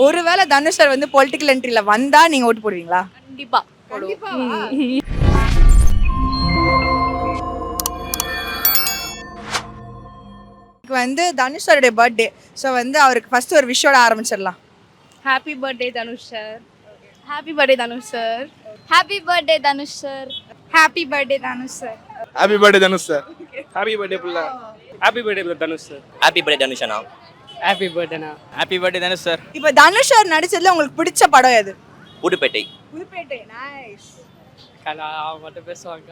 ஒருவேளை தனுஷ் சார் வந்து பொலிட்டிக்கல் என்ட்ரில வந்தா நீங்க ஓட்டு போடுவீங்களா? கண்டிப்பா இப்போ வந்து தனுஷ் சாருடைய பர்த்டே. ஸோ வந்து அவருக்கு ஃபர்ஸ்ட் ஒரு விஷயோட ஆரம்பிச்சிடலாம். Happy birthday Dhanush sir. Happy birthday Dhanush sir. Happy birthday Dhanush sir. Happy birthday Dhanush sir. Happy birthday Dhanush sir. Happy birthday புல்லா. Happy birthday Dhanush sir. Happy birthday தனுஷனா. ஹாப்பி பர்த்டேனா. Happy birthday Dhanush sir. இப்போ தனுஷ் சார் நடிச்சதுல உங்களுக்கு பிடிச்ச படம் எது? புதுப்பேட்டை. புதுப்பேட்டை. நைஸ். கலா மட்டும் பேசுவாங்க.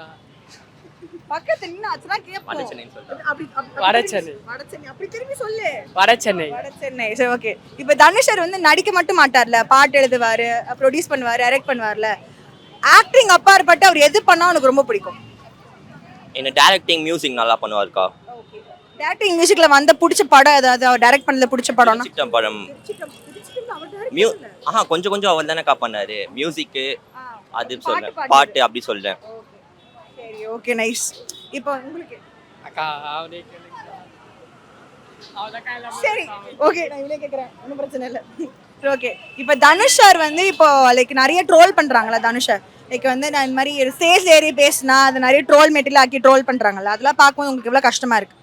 பக்கத்துல நின்னு அச்சனா கேப்போம். வடசென்னைன்னு சொல்றேன். அப்படி வடசென்னை. வடசென்னை அப்படி திரும்பி சொல்லு. வடசென்னை. வடசென்னை. சரி ஓகே. இப்போ தனுஷ் சார் வந்து நடிக்க மட்டும் மாட்டார்ல, பாட்டு எழுதுவாரு, ப்ரொடியூஸ் பண்ணுவாரு, டைரக்ட் பண்ணுவார்ல. ஆக்டிங் அப்பாற்பட்டு அவர் எது பண்ணா உனக்கு ரொம்ப பிடிக்கும்? என்ன டைரக்டிங் மியூசிக் நல்லா பண்ணுவாருக்கா. டைரக்டிங் மியூசிக்ல வந்த பிடிச்ச படம் ஏதாவது அவர் டைரக்ட் பண்ணல பிடிச்ச படம்னா? சிட்டம் படம். கொஞ்சம் கொஞ்சம் அவர் தானேக்கா பண்ணாரு மியூசிக்கு. அது சொல்றேன், பாட்டு அப்படி சொல்றேன். சரி ஓகே நைஸ். இப்போ உங்களுக்கு அக்கா அவரே கேளுங்க. சரி ஓகே நான் இவளே கேக்குறேன், ஒன்றும் பிரச்சனை இல்லை. ஓகே இப்போ தனுஷ் சார் வந்து இப்போ லைக் நிறைய ட்ரோல் பண்றாங்களா தனுஷை? லைக் வந்து நான் இந்த மாதிரி ஸ்டேஜ் ஏறி பேசினா அது நிறைய ட்ரோல் மெட்டீரியல் ஆக்கி ட்ரோல் பண்றாங்கல்ல, அதெல்லாம் பார்க்கும்போது உங்களுக்கு எவ்வளோ கஷ்டமா இருக்கு?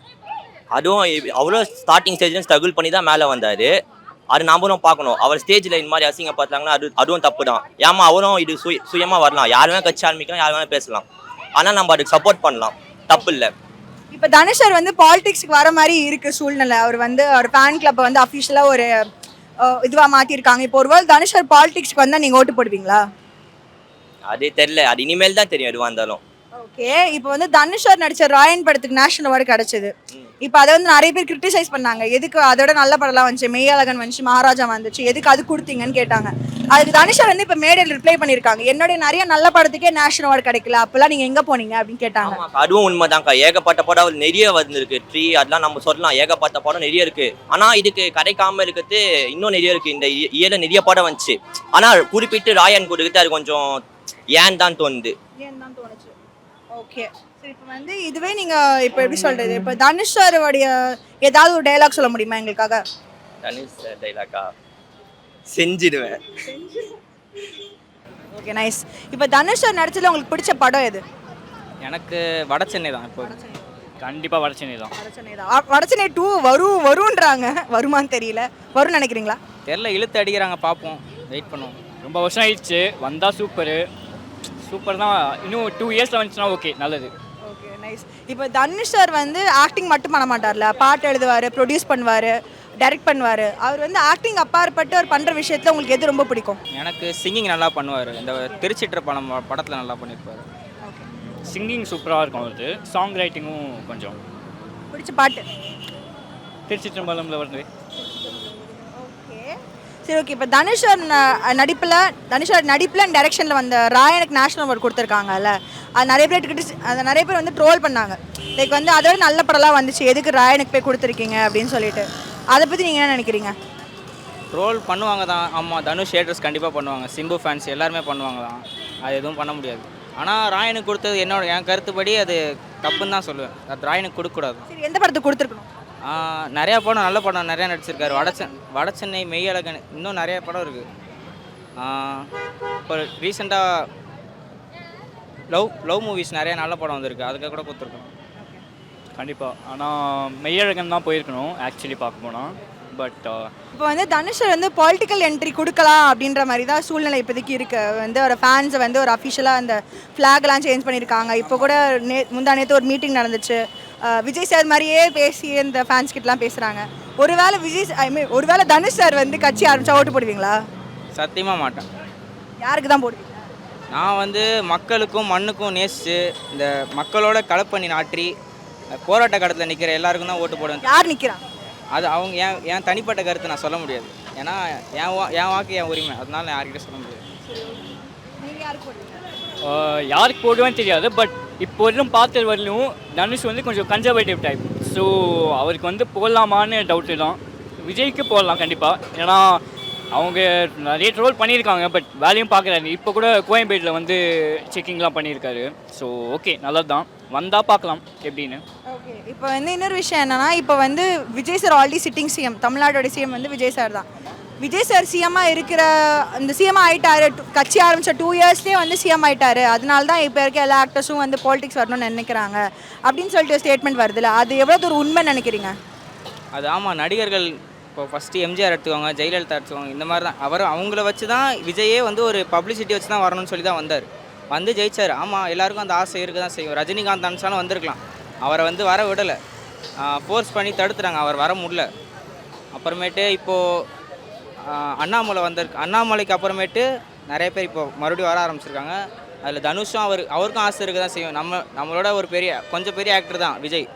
அதுவும் அவ்வளோ ஸ்டார்டிங் ஸ்டேஜ்ல ஸ்ட்ரகிள் பண்ணி தான் மேலே வந்தாரு. அது நாமளும் பார்க்கணும். அவர் ஸ்டேஜில் இந்த மாதிரி அசிங்க பார்த்தாங்கன்னா அதுவும் தப்பு தான். ஏமா அவரும் இது சுயமாக வரலாம், யார் வேணா கட்சி ஆரம்பிக்கலாம், யார் வேணா பேசலாம். ஆனால் நம்ம அதுக்கு சப்போர்ட் பண்ணலாம், தப்பு இல்லை. இப்போ தனுஷ் சார் வந்து பாலிடிக்ஸ்க்கு வர மாதிரி இருக்கு சூழ்நிலை. அவர் வந்து அவர் ஃபேன் கிளப்பை வந்து அஃபிஷியலாக ஒரு இதுவாக மாற்றிருக்காங்க. இப்போ ஒருவேளை தனுஷ் சார் பாலிடிக்ஸ்க்கு வந்தால் நீங்கள் ஓட்டு போடுவீங்களா? அது தெரியல, அது இனிமேல் தான் தெரியும் எதுவாக இருந்தாலும். ஓகே இப்போ வந்து தனுஷ் சார் நடிச்ச ராயன் படத்துக்கு நேஷனல் அவார்டு கிடைச்சது. இப்போ அதை வந்து நிறைய பேர் கிரிட்டிசைஸ் பண்ணாங்க. எதுக்கு அதோட நல்ல படம்லாம் வந்துச்சு, மெய்யழகன் வந்துச்சு, மகாராஜா வந்துச்சு, எதுக்கு அது கொடுத்தீங்கன்னு கேட்டாங்க. அதுக்கு தனுஷ் சார் வந்து இப்போ மேடையில் ரிப்ளை பண்ணியிருக்காங்க, என்னுடைய நிறைய நல்ல படத்துக்கே நேஷனல் அவார்டு கிடைக்கல, அப்பெல்லாம் நீங்கள் எங்கே போனீங்க அப்படின்னு கேட்டாங்க. அதுவும் உண்மைதான்க்கா. ஏகப்பட்ட படம் நிறைய வந்துருக்கு. ட்ரீ அதெல்லாம் நம்ம சொல்லலாம், ஏகப்பட்ட படம் நிறைய இருக்கு. ஆனால் இதுக்கு கிடைக்காம இருக்கிறது இன்னும் நிறைய இருக்கு. இந்த இயல நிறைய படம் வந்துச்சு, ஆனால் குறிப்பிட்டு ராயன் கொடுக்குறது அது கொஞ்சம் ஏன் தான் தோணுது. ஓகே சரி இப்போ வந்து இதுவே நீங்கள் இப்போ எப்படி சொல்கிறது, இப்போ தனுஷ் சாரோடைய ஏதாவது ஒரு டைலாக் சொல்ல முடியுமா எங்களுக்காக? தனுஷ் டைலாக்கா செஞ்சிடுவேன். Okay nice. இப்போ தனுஷ் சார் நடிச்சதுல உங்களுக்கு பிடிச்ச படம் எது? எனக்கு வடசென்னை தான். இப்போ கண்டிப்பாக வடசென்னை தான். வடசென்னை 2 வரும்ன்றாங்க, வருமான்னு தெரியல. வரும்னு நினைக்கிறீங்களா? தெரில, இழுத்து அடிக்கிறாங்க, பார்ப்போம், வெயிட் பண்ணுவோம். ரொம்ப வருஷம் ஆயிடுச்சு, வந்தால் சூப்பர் தான். இன்னும் 2 இயர்ஸில் வந்துச்சுன்னா ஓகே, நல்லது. Okay nice. இப்போ தனுஷ் சார் வந்து ஆக்டிங் மட்டும் பண்ண மாட்டார்ல, பாட்டு எழுதுவார், ப்ரொடியூஸ் பண்ணுவார், டைரக்ட் பண்ணுவார். அவர் வந்து ஆக்டிங் அப்பாற்பட்டு அவர் பண்ணுற விஷயத்தில் உங்களுக்கு எது ரொம்ப பிடிக்கும்? எனக்கு சிங்கிங் நல்லா பண்ணுவார். இந்த திருச்சிற்ற படத்தில் நல்லா பண்ணியிருப்பார். சிங்கிங் சூப்பராக இருக்கும் அவருக்கு. சாங் ரைட்டிங்கும் கொஞ்சம் பிடிச்ச பாட்டு திருச்சிற்றம்பலம்ல வருது. சரி ஓகே. இப்போ தனுஷ் சார் நடிப்பில் அண்ட் டைரக்ஷனில் வந்த ராயனுக்கு நேஷனல் அவார்டு கொடுத்துருக்காங்கல்ல, அது நிறைய பேர் வந்து ட்ரோல் பண்ணாங்க. லைக் வந்து அதோட நல்ல படம்லாம் வந்துச்சு, எதுக்கு ராயனுக்கு போய் கொடுத்துருக்கீங்க அப்படின்னு சொல்லிட்டு. அதை பற்றி நீங்கள் என்ன நினைக்கிறீங்க? ட்ரோல் பண்ணுவாங்க தான். ஆமாம், தனுஷ் ஹேட்டர்ஸ் கண்டிப்பாக பண்ணுவாங்க, சிம்பு ஃபேன்ஸ் எல்லாருமே பண்ணுவாங்க தான். அது எதுவும் பண்ண முடியாது. ஆனால் ராயனுக்கு கொடுத்தது என் கருத்துப்படி அது தப்புன்னு தான் சொல்லுவேன். அது ராயனுக்கு கொடுக்கக்கூடாது. சரி எந்த படத்துக்கு கொடுத்துருக்கணும்? நிறையா படம், நல்ல படம் நிறையா நடிச்சிருக்காரு. வடசென்னை, மெய்யழகன், இன்னும் நிறைய படம் இருக்குது. இப்போ ரீசெண்டாக லவ் மூவிஸ் நிறையா நல்ல படம் வந்திருக்கு, அதுக்காக கூட கொடுத்துருக்கணும். கண்டிப்பாக. ஆனால் மெய்யழகன் தான் போயிருக்கணும் ஆக்சுவலி பார்க்க போனால். பட் இப்போ வந்து தனுஷ் வந்து பொலிட்டிக்கல் என்ட்ரி கொடுக்கலாம் அப்படின்ற மாதிரி தான் சூழ்நிலை இப்போதைக்கு இருக்குது. வந்து ஒரு ஃபேன்ஸை வந்து ஒரு அஃபிஷியலாக அந்த ஃப்ளாக்லாம் சேஞ்ச் பண்ணியிருக்காங்க. இப்போ கூட முந்தா நேற்று ஒரு மீட்டிங் நடந்துச்சு, விஜய் சார் மாதிரியே பேசி இந்த ஃபேன்ஸ் கிட்டலாம் பேசுகிறாங்க. ஒருவேளை தனுஷ் சார் வந்து கட்சி ஆரம்பித்தா ஓட்டு போடுவீங்களா? சத்தியமாக மாட்டேன். யாருக்கு தான் போடுவீங்க? நான் வந்து மக்களுக்கும் மண்ணுக்கும் நேசித்து இந்த மக்களோட கலப்பணி நாற்றி போராட்ட காலத்தில் நிற்கிற எல்லாருக்கும் தான் ஓட்டு போடுவேன். யார் நிற்கிறான்? அது அவங்க என் தனிப்பட்ட கருத்தை நான் சொல்ல முடியாது. ஏன்னா என் வாக்கு என் உரிமை, அதனால நான் யார்கிட்ட சொல்ல முடியாது. யாருக்கு போடுவேன்னு தெரியாது. பட் இப்போ வரையும் பார்த்து வரலும் தனுஷ் வந்து கொஞ்சம் கன்சர்வேட்டிவ் டைப். ஸோ அவருக்கு வந்து போடலாமான்னு டவுட்டு தான். விஜய்க்கு போடலாம் கண்டிப்பாக, ஏன்னா அவங்க நிறைய ட்ரோல் பண்ணியிருக்காங்க. பட் வேலையும் பார்க்குறாரு. இப்போ கூட கோயம்பேட்டில் வந்து செக்கிங்லாம் பண்ணியிருக்காரு. ஸோ ஓகே, நல்லது தான், வந்தால் பார்க்கலாம் எப்படின்னு. ஓகே இப்போ வந்து இன்னொரு விஷயம் என்னென்னா, இப்போ வந்து Vijay sir already sitting CM, தமிழ்நாடோட சிஎம் வந்து விஜய் சார் தான். விஜய் சார் சிஎம்மாக இருக்கிற இந்த சிஎம் ஆகிட்டாரு, கட்சி ஆரம்பித்த 2 இயர்ஸ்லேயே வந்து சிஎம் ஆகிட்டாரு, அதனால தான் இப்போ இருக்க எல்லா ஆக்டர்ஸும் வந்து பாலிடிக்ஸ் வரணும்னு நினைக்கிறாங்க அப்படின்னு சொல்லிட்டு ஸ்டேட்மெண்ட் வருதுல்ல, அது எவ்வளோ ஒரு உண்மை நினைக்கிறீங்க? அது ஆமாம், நடிகர்கள் இப்போ ஃபஸ்ட்டு எம்ஜிஆர் எடுத்துக்கோங்க, ஜெயலலிதா எடுத்துக்கோங்க, இந்த மாதிரி தான் அவங்கள வச்சு தான் விஜயே வந்து ஒரு பப்ளிசிட்டி வச்சு தான் வரணும்னு சொல்லி தான் வந்தார், வந்து ஜெயிச்சார். ஆமாம், எல்லாருக்கும் அந்த ஆசை இருக்க தான் செய்யும். ரஜினிகாந்த் நினச்சாலும் வந்திருக்கலாம், அவரை வந்து வர விடலை, ஃபோர்ஸ் பண்ணி தடுத்துறாங்க, அவர் வர முடியல. அப்புறமேட்டு இப்போது அண்ணாமலை வந்திருக்கு, அண்ணாமலைக்கு அப்புறமேட்டு நிறைய பேர் இப்போ மறுபடியும் வர ஆரம்பிச்சிருக்காங்க. அதில் தனுஷும் அவருக்கும் ஆசை இருக்க தான் செய்யும். நம்மளோட ஒரு கொஞ்சம் பெரிய ஆக்டர் தான் விஜய்,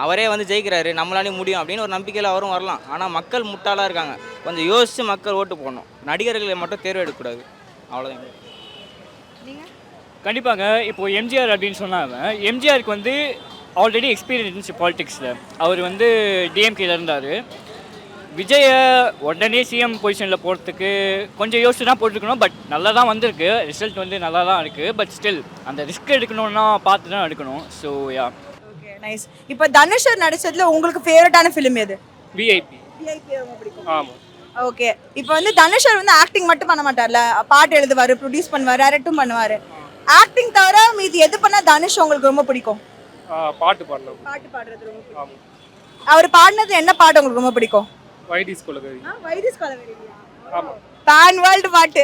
அவரே வந்து ஜெயிக்கிறாரு, நம்மளாலையும் முடியும் அப்படின்னு ஒரு நம்பிக்கையில் அவரும் வரலாம். ஆனால் மக்கள் முட்டாளாக இருக்காங்க, கொஞ்சம் யோசித்து மக்கள் ஓட்டு போடணும், நடிகர்களை மட்டும் தேர்வு எடுக்கக்கூடாது, அவ்வளோதான். கண்டிப்பாங்க. இப்போது எம்ஜிஆர் அப்படின்னு சொன்னாங்க, எம்ஜிஆருக்கு வந்து ஆல்ரெடி எக்ஸ்பீரியன்ஸ் இருந்துச்சு பாலிடிக்ஸில். அவர் வந்து டிஎம்கேல இருந்தார். விஜயை உடனே சிஎம் பொசிஷனில் போகிறதுக்கு கொஞ்சம் யோசிச்சு தான் போட்டுருக்கணும். பட் நல்லா தான் வந்திருக்கு, ரிசல்ட் வந்து நல்லா தான் இருக்குது. பட் ஸ்டில் அந்த ரிஸ்க் எடுக்கணும்னா பார்த்து தான் எடுக்கணும். So yeah. Okay, nice. இப்போ தனுஷ் சார் நடிச்சதுல உங்களுக்கு ஃபேவரட்டான ஃபிலிம் எது? விஐபி. விஐபி ரொம்ப பிடிக்கும். ஆமாம். ஓகே, இப்போ வந்து தனுஷ் சார் வந்து ஆக்டிங் மட்டும் பண்ண மாட்டார்ல, பாட்டு எழுதுவார், ப்ரொடியூஸ் பண்ணுவார், டைரக்டும் பண்ணுவார். ஆக்டிங் தவிர மீதி எது பண்ணால் தனுஷ் உங்களுக்கு ரொம்ப பிடிக்கும்? பாட்டு பாடணும். பாட்டு பாடுறது ரொம்ப பிடிக்கும். அவர் பாடினது என்ன பாட்டு உங்களுக்கு ரொம்ப பிடிக்கும்? வைடிஸ் கொலகரி. வைடிஸ் கொலகரி. ஆமாம். பேன் வேர்ல்டு பாட்டு.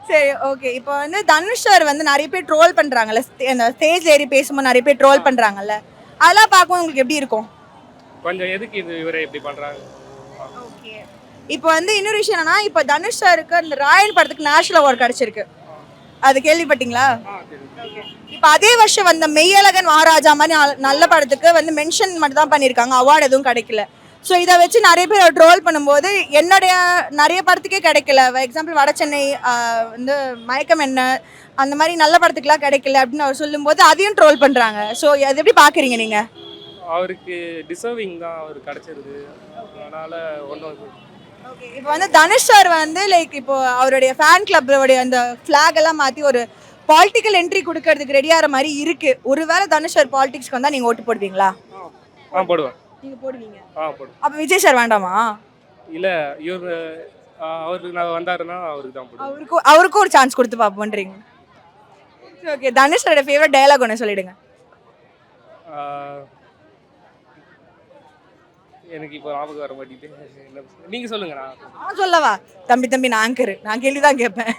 சரி, ஓகே. இப்போ வந்து தனுஷ் சார் வந்து நிறைய பேர் ட்ரோல் பண்ணுறாங்கல்ல, அந்த ஸ்டேஜ் ஏறி பேசும்போது நிறைய பேர் ட்ரோல் பண்ணுறாங்கல்ல, அதெல்லாம் பார்க்கும்போது உங்களுக்கு எப்படி இருக்கும்? கொஞ்சம் எதுக்கு இது இவரை எப்படி பண்ணுறாங்க? ஓகே, இப்போ வந்து இன்னொரு விஷயம் என்னன்னா, இப்போ தனுஷ் சாருக்கு அந்த ராயன் படத்துக்கு நேஷனல் அவார்டு கிடச்சிருக்கு, அது கேள்விப்பட்டீங்களா? இப்போ அதே வருஷம் வந்த மெய்யழகன் மகாராஜா மாதிரி நல்ல படத்துக்கு வந்து மென்ஷன் மட்டும் தான் பண்ணியிருக்காங்க, அவார்டு எதுவும் கிடைக்கல. ஸோ இதை வச்சு நிறைய பேர் ட்ரோல் பண்ணும்போது என்னுடைய நிறைய படத்துக்கே கிடைக்கல. எக்ஸாம்பிள் வடசென்னை வந்து மயக்கம் என்ன, அந்த மாதிரி நல்ல படத்துக்குலாம் கிடைக்கல அப்படின்னு அவர் சொல்லும்போது அதையும் ட்ரோல் பண்ணுறாங்க. ஸோ அது எப்படி பார்க்குறீங்க நீங்கள்? அவருக்கு டிசர்விங் தான் அவர் கிடச்சிருது, அதனால் ஒன்றும். ஓகே, இப்போ வந்து தனுஷ் சார் வந்து லைக் இப்போ அவருடைய ஃபேன் கிளப்போடைய அந்த ஃப்ளாக் எல்லாம் மாற்றி ஒரு பாலிட்டிக்கல் என்ட்ரி கொடுக்கறதுக்கு ரெடியாகிற மாதிரி இருக்குது. ஒருவேளை தனுஷ் சார் பாலிடிக்ஸ்க்கு வந்தால் நீங்கள் ஓட்டு போடுவீங்களா? போடுவேன். நீங்கள் போடுவீங்க? போடுவேன். அப்போ விஜய் சார் வேண்டாமா? இல்லை, அவருக்கு நான் வந்தாருன்னா அவருக்கு தான் போடுவேன். அவருக்கும் ஒரு சான்ஸ் கொடுத்து பார்ப்போன்றீங்க. ஓகே, தனுஷ் சாரோட ஃபேவரட் டயலாக் ஒன்று சொல்லிடுங்க. எனக்கு இப்போ ஞாபகம் வர மாட்டேங்குது, நீங்கள் சொல்லுங்கண்ணா. நான் சொல்லவா? தம்பி நான் ஆங்கரு, நான் கேள்வி தான் கேட்பேன்,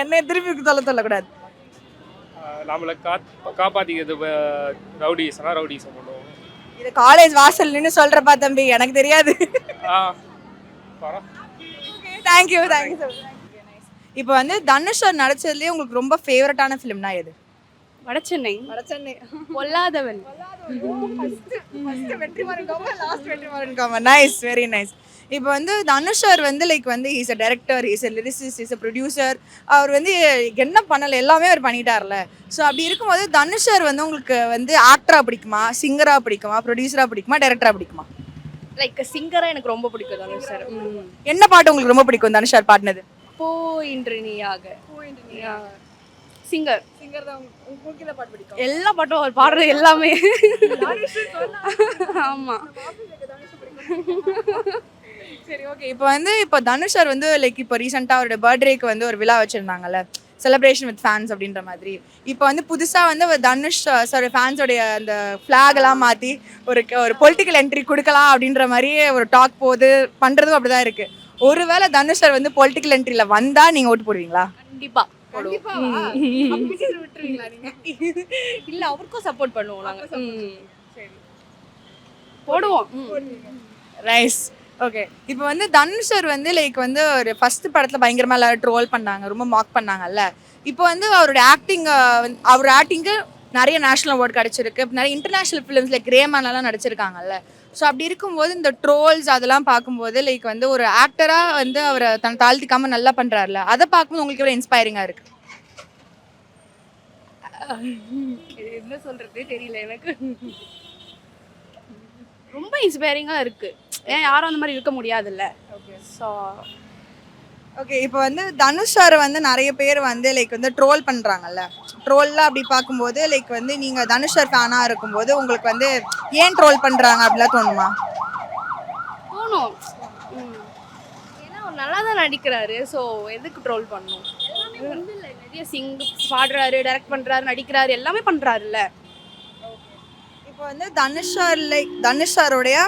என்ன திருப்பி சொல்லக்கூடாது. நம்மளை காப்பாற்றிக்கிறது ரவுடிஸ்னா ரவுடிஸை பண்ணுவோம். இது காலேஜ் வாசல் நின்று சொல்கிறப்பா தம்பி, எனக்கு தெரியாது. Thank you sir. இப்போ வந்து தனுஷ் சார் நடிச்சதுலேயே உங்களுக்கு ரொம்ப ஃபேவரட்டான ஃபிலிம்னா எது? Vadachennai. Polladhavan. Nice, very nice. இப்போ வந்து தனுஷ் சார் வந்து லைக் வந்து is a director, is a lyricist, is a producer. அவர் வந்து என்ன பண்ணலை, எல்லாமே அவர் பண்ணிட்டார்ல. ஸோ அப்படி இருக்கும்போது தனுஷ் சார் வந்து உங்களுக்கு வந்து ஆக்டராக பிடிக்குமா, சிங்கராக பிடிக்குமா, ப்ரொடியூசராக பிடிக்குமா, டைரக்டராக பிடிக்குமா? லைக் சிங்கராக எனக்கு ரொம்ப பிடிக்கும் தனுஷ் சார். என்ன பாட்டு உங்களுக்கு ரொம்ப பிடிக்கும் தனுஷ் சார் பாடினது? போ இன்று நீயாக. சிங்கர் தான் உங்களுக்கு என்ன பாட்டு பிடிக்கும்? எல்லா பாட்டும் அவர் பாடுறது எல்லாமே. ஆமாம். சரி, ஓகே. இப்போ தனுஷ் சார் வந்து லைக் இப்போ ரீசெண்டாக அவரோட பர்த்டேக்கு வந்து ஒரு விழா வச்சுருந்தாங்கல்ல, செலிப்ரேஷன் வித் ஃபேன்ஸ் அப்படின்ற மாதிரி. இப்போ வந்து புதுசாக வந்து தனுஷ் சார் ஃபேன்ஸோடைய அந்த ஃப்ளாக் எல்லாம் மாற்றி ஒரு பொலிட்டிக்கல் என்ட்ரி கொடுக்கலாம் அப்படின்ற மாதிரி ஒரு டாக் போகுது, பண்ணுறதும் அப்படி தான் இருக்குது. ஒருவேளை தனுஷ் சார் வந்து பொலிட்டிக்கல் என்ட்ரியில் வந்தால் நீங்கள் ஓட்டு போடுவீங்களா? கண்டிப்பாக இல்லை, அவருக்கும் சப்போர்ட் பண்ணுவோம் நாங்கள். போடுவோம். ரைஸ். ஓகே, இப்போ வந்து தனுஷ் சார் வந்து லைக் வந்து ஒரு ஃபர்ஸ்ட் படத்தில் பயங்கரமாக எல்லாரும் ட்ரோல் பண்ணாங்க, ரொம்ப மார்க் பண்ணாங்கல்ல. இப்போ வந்து அவரோட ஆக்டிங்கு நிறைய நேஷனல் அவார்டு கிடச்சிருக்கு, நிறைய இன்டர்நேஷ்னல் ஃபிலிம்ஸ் லைக் ரேமானெல்லாம் நடிச்சிருக்காங்கல்ல. ஸோ அப்படி இருக்கும்போது இந்த ட்ரோல்ஸ் அதெல்லாம் பார்க்கும்போது லைக் வந்து ஒரு ஆக்டராக வந்து அவரை தன் தாழ்த்திக்காமல் நல்லா பண்ணுறாருல, அதை பார்க்கும்போது உங்களுக்கு எவ்வளோ இன்ஸ்பைரிங்காக இருக்குது? என்ன சொல்கிறதே தெரியல எனக்கு. ரொம்ப இன்ஸ்பைரிங்காக இருக்குது. ஏன் யாரும் அந்த மாதிரி இருக்க முடியாதுல்ல. ஓகே, இப்போ வந்து தனுஷ் சார் வந்து நிறைய பேர் வந்து லைக் வந்து ட்ரோல் பண்ணுறாங்கல்ல, ட்ரோல்லாம் அப்படி பார்க்கும்போது லைக் வந்து நீங்கள் தனுஷ் சார் ஃபேனாக இருக்கும்போது உங்களுக்கு வந்து ஏன் ட்ரோல் பண்ணுறாங்க அப்படிலாம் தோணுமா? தோணும். ஏன்னா ஒரு நல்லா தான் நடிக்கிறாரு. ஸோ எதுக்கு ட்ரோல் பண்ணணும்? நிறைய பாடுறாரு, டைரக்ட் பண்றாரு, நடிக்கிறாரு, எல்லாமே பண்றாருல்ல. இப்போ வந்து தனுஷ் சாரோடைய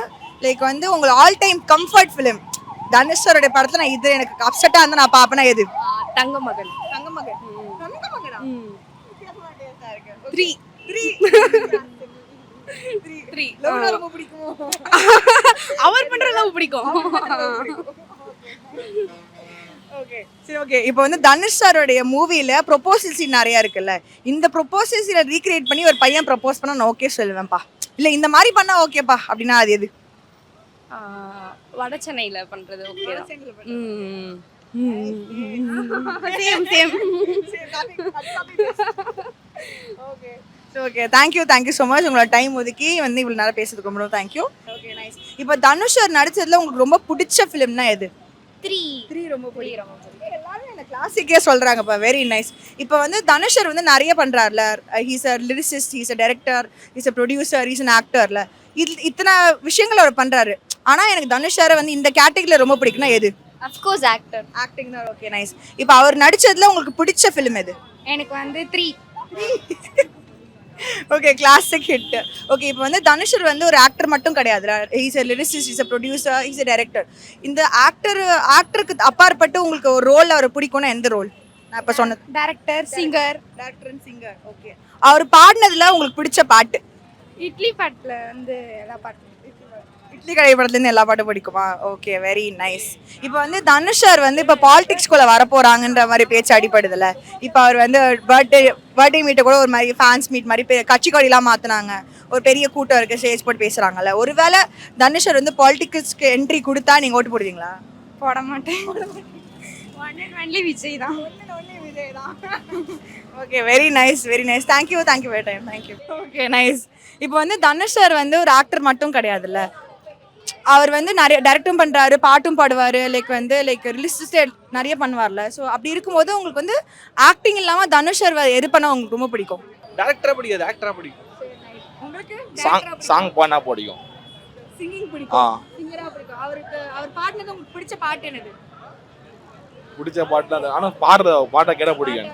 லைக் வந்து உங்கள் all time comfort film Dhanush சாரோடைய படத்துல நான் இது எனக்கு அப்செட்டா இருந்தா நான் பாப்பேனா எது? தங்க மகன். தங்கமகன். தங்கமகனா? 3 லவ்னா ரொம்ப பிடிக்குமோ? அவர் பண்ற லவ் பிடிக்கும். ஓகே சரி ஓகே இப்போ வந்து தனுஷ் சாரோடைய மூவில ப்ரொபோசல் சீன் நிறைய இருக்குல்ல, இந்த ப்ரொபோசல் சீனை ரீக்ரியேட் பண்ணி ஒரு பையன் ப்ரொபோஸ் பண்ணா நான் ஓகே சொல்லுவேன்ப்பா, இல்ல இந்த மாதிரி பண்ணா ஓகேப்பா அப்படின்னா அது எது? வட சென்னையில பண்றது ஓகே தான். Same okay okay thank you so much உங்களோட டைம் ஒதுக்கி வந்து இவ்வளோ நேரம் பேசுறதுக்கு ரொம்ப தேங்க்யூ. Okay nice. இப்போ தனுஷ் சார் நடிச்சதுல உங்களுக்கு ரொம்ப பிடிச்ச ஃபிலிம்னா எது? 3 ரொம்ப பிடிக்கும். எல்லாரும் என்ன கிளாசிக்கே சொல்றாங்கப்பா, வெரி நைஸ். இப்போ வந்து தனுஷ் சார் வந்து நிறைய பண்றாருல, he's a lyricist, he's a director, he's a producer, he's an ஆக்டர்ல, இத்தனை விஷயங்கள் அவர் பண்றாரு. ஆனா எனக்கு தனுஷ் சாரை வந்து இந்த கேட்டகரியில ரொம்ப பிடிக்கும்னா எது? Of course actor. ஆக்டிங் தான். Okay nice. இப்போ அவர் நடிச்சதுல உங்களுக்கு பிடிச்ச ஃபிலிம் எது? எனக்கு வந்து 3. Okay classic hit. ஓகே இப்போ வந்து தனுஷர் வந்து ஒரு ஆக்டர் மட்டும் கிடையாது, he's a lyricist, he's a producer, he's a director. இந்த ஆக்டருக்கு அப்பாற்பட்டு உங்களுக்கு ஒரு ரோல் அவர் பிடிக்கும்னா எந்த ரோல்? நான் இப்போ சொன்னது director, singer. Director and singer. Okay அவர் பாடினதுல உங்களுக்கு பிடிச்ச பாட்டு? இட்லி பாட்டுல வந்து எல்லா பாட்டும். இட்லி கடை படத்துலேருந்து எல்லா பாட்டும் பிடிக்குமா? Okay very nice. இப்போ வந்து தனுஷ் சார் வந்து இப்போ பாலிடிக்ஸ்குள்ளே வரப்போகிறாங்கன்ற மாதிரி பேச்சு அடிப்படுதில்ல, இப்போ அவர் வந்து பர்த்டே மீட்டை கூட ஒரு மாதிரி ஃபேன்ஸ் மீட் மாதிரி கட்சி கொடிலாம் மாற்றினாங்க, ஒரு பெரிய கூட்டம் இருக்குது, ஸ்டேஜ் போட்டு பேசுகிறாங்கல்ல, ஒருவேளை தனுஷ் சார் வந்து பாலிடிக்ஸ்க்கு என்ட்ரி கொடுத்தா நீங்கள் ஓட்டு போடுவீங்களா? போட மாட்டேன். ஒன்லி விஜய் தான். Okay very nice thank you very time thank you. Okay nice. இப்போ வந்து தனுஷ் சார் வந்து ஒரு ஆக்டர் மட்டும் கிடையாதுல்ல, அவர் வந்து நிறைய டைரக்டும் பண்ணுறாரு, பாட்டும் பாடுவார், லைக் ரிலிஸ்டட் நிறைய பண்ணுவார்ல. ஸோ அப்படி இருக்கும்போது உங்களுக்கு வந்து ஆக்டிங் இல்லாமல் தனுஷ் சார் எது பண்ணால் உங்களுக்கு ரொம்ப பிடிக்கும்? டேரக்டரா பிடிக்காது, ஆக்டரா பிடிக்கும். உங்களுக்கு சாங் பாடினா பிடிக்கும். சிங்கிங் பிடிக்கும், சிங்கராக பிடிக்கும். அவர் பாடினது உங்களுக்கு பிடிச்ச பாட்டு என்னது? பிடிச்ச பாட்டுல அது, ஆனால் பாடுற பாட்டை கேட்ட பிடிக்கும்.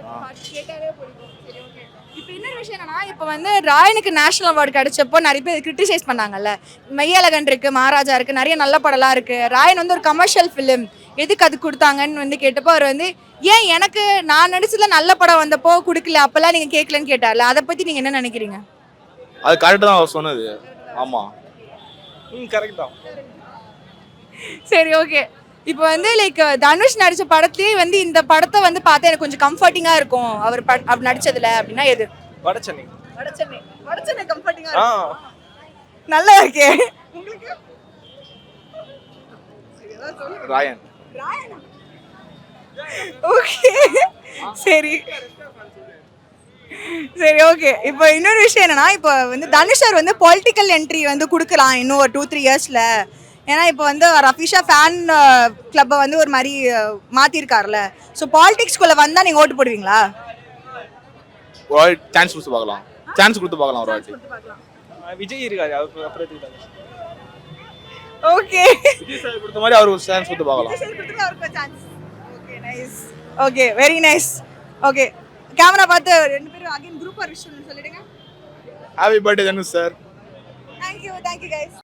கேட்டாலே பிடிக்கும். சரி ஓகே. இப்போ இன்னொரு விஷயம் என்னன்னா, இப்போ வந்து ராயனுக்கு நேஷனல் அவார்டு கிடைச்சப்போ நிறைய பேர் கிரிட்டிசைஸ் பண்ணாங்கல்ல, மெய்யழகன் இருக்கு, மகாராஜா இருக்கு, நிறைய நல்ல படம்லாம் இருக்கு, ராயன் வந்து ஒரு கமர்ஷியல் ஃபிலிம் எதுக்கு அது கொடுத்தாங்கன்னு வந்து கேட்டப்போ அவர் வந்து ஏன் எனக்கு நான் நடிச்சதுல நல்ல படம் வந்தப்போ கொடுக்கல, அப்பெல்லாம் நீங்க கேட்கலன்னு கேட்டார்ல, அதை பத்தி நீங்க என்ன நினைக்கிறீங்க? அது கரெக்ட் தான் அவர் சொன்னது. ஆமா கரெக்ட் தான். சரி ஓகே. இப்போ வந்து லைக் தனுஷ் நடிச்ச படத்துலேயே வந்து இந்த படத்தை வந்து பார்த்தா எனக்கு கொஞ்சம் கம்ஃபர்டிங்காக இருக்கும் அவர் அப்படி நடிச்சதுல அப்படின்னா எது? வடச்சென்னை. வடச்சென்னை கம்ஃபர்டிங்காக நல்லா இருக்கே. உங்களுக்கு ராயன். ஓகே சரி ஓகே. இப்போ இன்னொரு விஷயம் என்னன்னா, இப்போ வந்து தனுஷ் சார் வந்து பொலிட்டிக்கல் என்ட்ரி வந்து கொடுக்கலாம் இன்னும் ஒரு 2-3 இயர்ஸில். ஏன்னா இப்போ வந்து அவர் அஃபிஷியா ஃபேன் கிளப்பை வந்து ஒரு மாதிரி மாற்றிருக்காருல. ஸோ பாலிடிக்ஸ்குள்ளே வந்தால் நீங்கள் ஓட்டு போடுவீங்களா? சான்ஸ் கொடுத்து பார்க்கலாம். சான்ஸ் கொடுத்து பார்க்கலாம் ஒரு வாட்டி. விஜய் இருக்காரு, அப்புறம் ஓகே விஜய் சார் கொடுத்த மாதிரி அவர் ஒரு சான்ஸ் கொடுத்து பார்க்கலாம். Okay nice. Okay very nice. Okay camera பார்த்து ரெண்டு பேரும் அகைன் குரூப் விஷயம் சொல்லிடுங்க. Happy birthday Dhanush sir. Thank you guys.